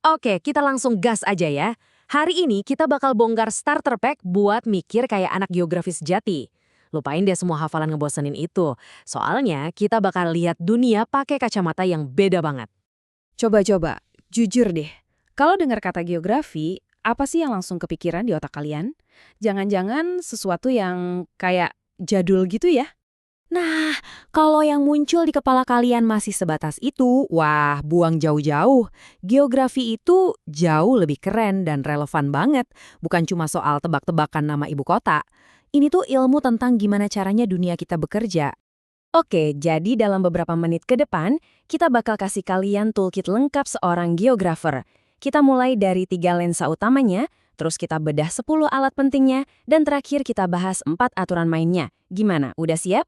Oke, kita langsung gas aja ya. Hari ini kita bakal bongkar starter pack buat mikir kayak anak geografi sejati. Lupain deh semua hafalan ngebosenin itu. Soalnya kita bakal lihat dunia pakai kacamata yang beda banget. Coba-coba, jujur deh. Kalau dengar kata geografi, apa sih yang langsung kepikiran di otak kalian? Jangan-jangan sesuatu yang kayak jadul gitu ya? Nah, kalau yang muncul di kepala kalian masih sebatas itu, wah, buang jauh-jauh. Geografi itu jauh lebih keren dan relevan banget, bukan cuma soal tebak-tebakan nama ibu kota. Ini tuh ilmu tentang gimana caranya dunia kita bekerja. Oke, jadi dalam beberapa menit ke depan, kita bakal kasih kalian toolkit lengkap seorang geografer. Kita mulai dari 3 lensa utamanya, terus kita bedah 10 alat pentingnya, dan terakhir kita bahas 4 aturan mainnya. Gimana, udah siap?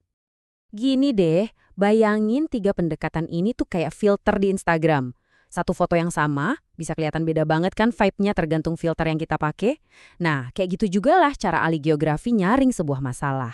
Gini deh, bayangin 3 pendekatan ini tuh kayak filter di Instagram. Satu foto yang sama, bisa kelihatan beda banget kan vibe-nya tergantung filter yang kita pakai. Nah, kayak gitu juga lah cara ahli geografi nyaring sebuah masalah.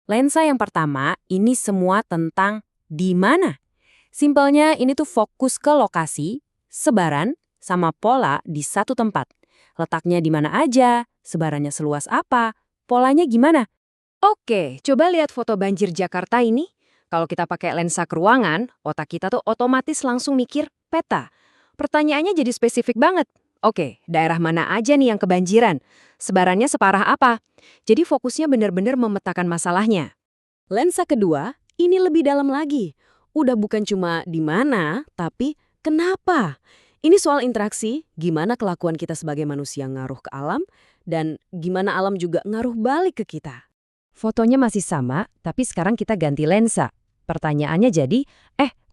Lensa yang pertama, ini semua tentang di mana. Simpelnya ini tuh fokus ke lokasi, sebaran, sama pola di satu tempat. Letaknya di mana aja, sebarannya seluas apa, polanya gimana. Oke, coba lihat foto banjir Jakarta ini. Kalau kita pakai lensa keruangan, otak kita tuh otomatis langsung mikir peta. Pertanyaannya jadi spesifik banget. Oke, daerah mana aja nih yang kebanjiran? Sebarannya separah apa? Jadi fokusnya benar-benar memetakan masalahnya. Lensa kedua, ini lebih dalam lagi. Udah bukan cuma di mana, tapi kenapa? Ini soal interaksi, gimana kelakuan kita sebagai manusia ngaruh ke alam, dan gimana alam juga ngaruh balik ke kita. Fotonya masih sama, tapi sekarang kita ganti lensa. Pertanyaannya jadi,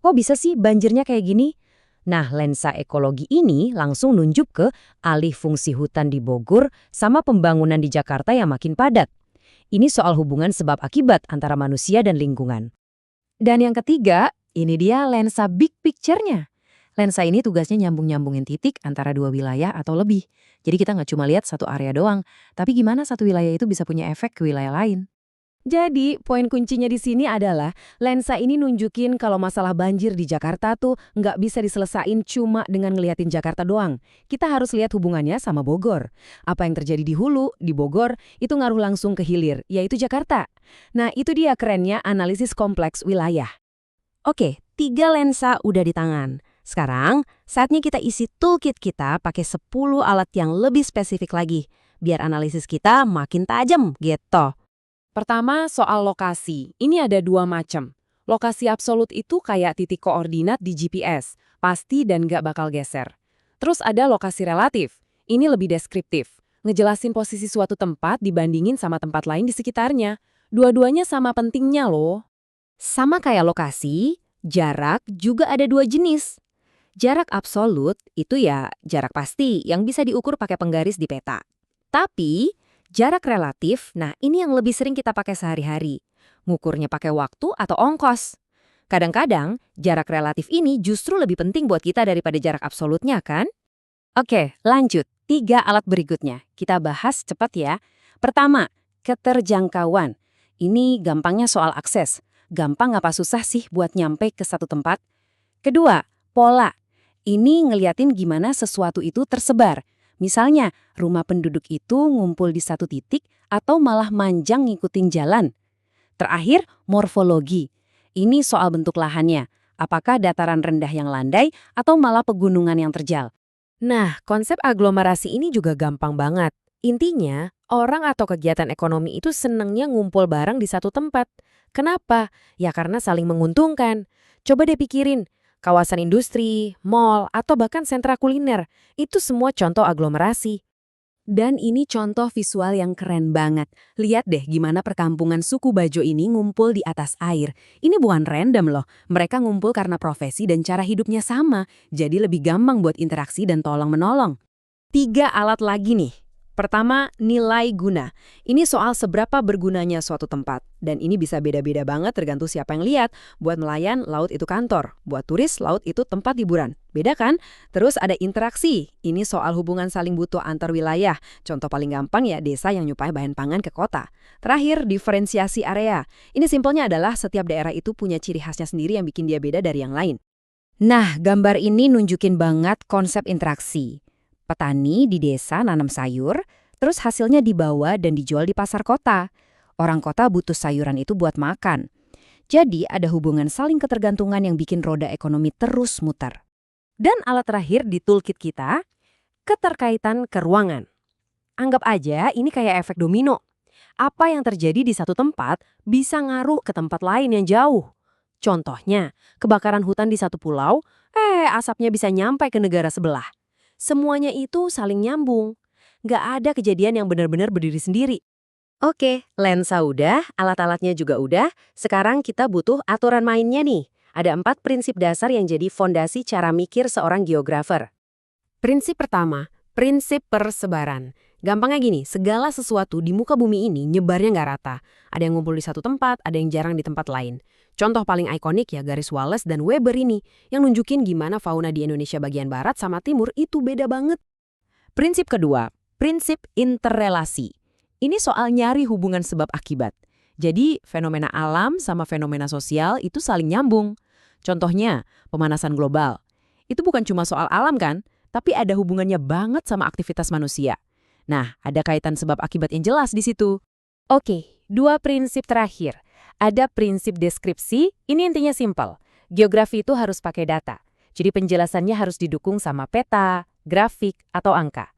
kok bisa sih banjirnya kayak gini? Nah, lensa ekologi ini langsung nunjuk ke alih fungsi hutan di Bogor sama pembangunan di Jakarta yang makin padat. Ini soal hubungan sebab akibat antara manusia dan lingkungan. Dan yang ketiga, ini dia lensa big picture-nya. Lensa ini tugasnya nyambung-nyambungin titik antara dua wilayah atau lebih. Jadi kita nggak cuma lihat satu area doang, tapi gimana satu wilayah itu bisa punya efek ke wilayah lain. Jadi, poin kuncinya di sini adalah lensa ini nunjukin kalau masalah banjir di Jakarta tuh nggak bisa diselesain cuma dengan ngeliatin Jakarta doang. Kita harus lihat hubungannya sama Bogor. Apa yang terjadi di hulu, di Bogor, itu ngaruh langsung ke hilir, yaitu Jakarta. Nah, itu dia kerennya analisis kompleks wilayah. Oke, 3 lensa udah di tangan. Sekarang, saatnya kita isi toolkit kita pakai 10 alat yang lebih spesifik lagi, biar analisis kita makin tajam gitu. Pertama, soal lokasi. Ini ada 2 macam. Lokasi absolut itu kayak titik koordinat di GPS, pasti dan nggak bakal geser. Terus ada lokasi relatif. Ini lebih deskriptif, ngejelasin posisi suatu tempat dibandingin sama tempat lain di sekitarnya. Dua-duanya sama pentingnya loh. Sama kayak lokasi, jarak juga ada 2 jenis. Jarak absolut itu ya jarak pasti yang bisa diukur pakai penggaris di peta. Tapi jarak relatif, nah ini yang lebih sering kita pakai sehari-hari. Ngukurnya pakai waktu atau ongkos. Kadang-kadang, jarak relatif ini justru lebih penting buat kita daripada jarak absolutnya kan? Oke, lanjut. 3 alat berikutnya. Kita bahas cepat ya. Pertama, keterjangkauan. Ini gampangnya soal akses. Gampang apa susah sih buat nyampe ke satu tempat? Kedua, pola. Ini ngeliatin gimana sesuatu itu tersebar. Misalnya, rumah penduduk itu ngumpul di satu titik atau malah manjang ngikutin jalan. Terakhir, morfologi. Ini soal bentuk lahannya. Apakah dataran rendah yang landai atau malah pegunungan yang terjal? Nah, konsep aglomerasi ini juga gampang banget. Intinya, orang atau kegiatan ekonomi itu senengnya ngumpul bareng di satu tempat. Kenapa? Ya karena saling menguntungkan. Coba deh pikirin. Kawasan industri, mall, atau bahkan sentra kuliner. Itu semua contoh aglomerasi. Dan ini contoh visual yang keren banget. Lihat deh gimana perkampungan suku Bajo ini ngumpul di atas air. Ini bukan random loh. Mereka ngumpul karena profesi dan cara hidupnya sama. Jadi lebih gampang buat interaksi dan tolong-menolong. 3 alat lagi nih. Pertama, nilai guna. Ini soal seberapa bergunanya suatu tempat. Dan ini bisa beda-beda banget tergantung siapa yang lihat. Buat nelayan, laut itu kantor. Buat turis, laut itu tempat hiburan. Beda kan? Terus ada interaksi. Ini soal hubungan saling butuh antar wilayah. Contoh paling gampang ya desa yang nyuplai bahan pangan ke kota. Terakhir, diferensiasi area. Ini simpelnya adalah setiap daerah itu punya ciri khasnya sendiri yang bikin dia beda dari yang lain. Nah, gambar ini nunjukin banget konsep interaksi. Petani di desa nanam sayur, terus hasilnya dibawa dan dijual di pasar kota. Orang kota butuh sayuran itu buat makan. Jadi ada hubungan saling ketergantungan yang bikin roda ekonomi terus muter. Dan alat terakhir di toolkit kita, keterkaitan keruangan. Anggap aja ini kayak efek domino. Apa yang terjadi di satu tempat bisa ngaruh ke tempat lain yang jauh. Contohnya, kebakaran hutan di satu pulau, asapnya bisa nyampai ke negara sebelah. Semuanya itu saling nyambung. Nggak ada kejadian yang benar-benar berdiri sendiri. Oke, lensa udah, alat-alatnya juga udah. Sekarang kita butuh aturan mainnya nih. Ada 4 prinsip dasar yang jadi fondasi cara mikir seorang geografer. Prinsip pertama, prinsip persebaran. Gampangnya gini, segala sesuatu di muka bumi ini nyebarnya nggak rata. Ada yang ngumpul di satu tempat, ada yang jarang di tempat lain. Contoh paling ikonik ya garis Wallace dan Weber ini, yang nunjukin gimana fauna di Indonesia bagian barat sama timur itu beda banget. Prinsip kedua, prinsip interrelasi. Ini soal nyari hubungan sebab akibat. Jadi, fenomena alam sama fenomena sosial itu saling nyambung. Contohnya, pemanasan global. Itu bukan cuma soal alam kan, tapi ada hubungannya banget sama aktivitas manusia. Nah, ada kaitan sebab akibat yang jelas di situ. Oke, 2 prinsip terakhir. Ada prinsip deskripsi, ini intinya simpel. Geografi itu harus pakai data. Jadi penjelasannya harus didukung sama peta, grafik, atau angka.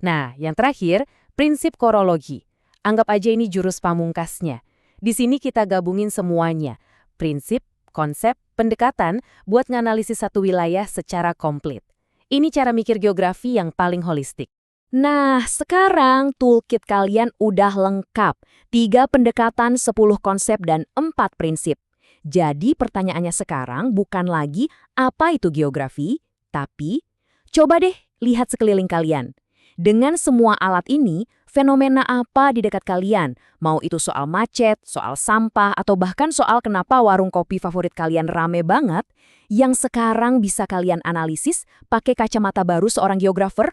Nah, yang terakhir, prinsip korologi. Anggap aja ini jurus pamungkasnya. Di sini kita gabungin semuanya. Prinsip, konsep, pendekatan buat nganalisis satu wilayah secara komplit. Ini cara mikir geografi yang paling holistik. Nah, sekarang toolkit kalian udah lengkap. 3 pendekatan, 10 konsep, dan 4 prinsip. Jadi pertanyaannya sekarang bukan lagi apa itu geografi, tapi coba deh lihat sekeliling kalian. Dengan semua alat ini, fenomena apa di dekat kalian? Mau itu soal macet, soal sampah, atau bahkan soal kenapa warung kopi favorit kalian rame banget, yang sekarang bisa kalian analisis pakai kacamata baru seorang geografer?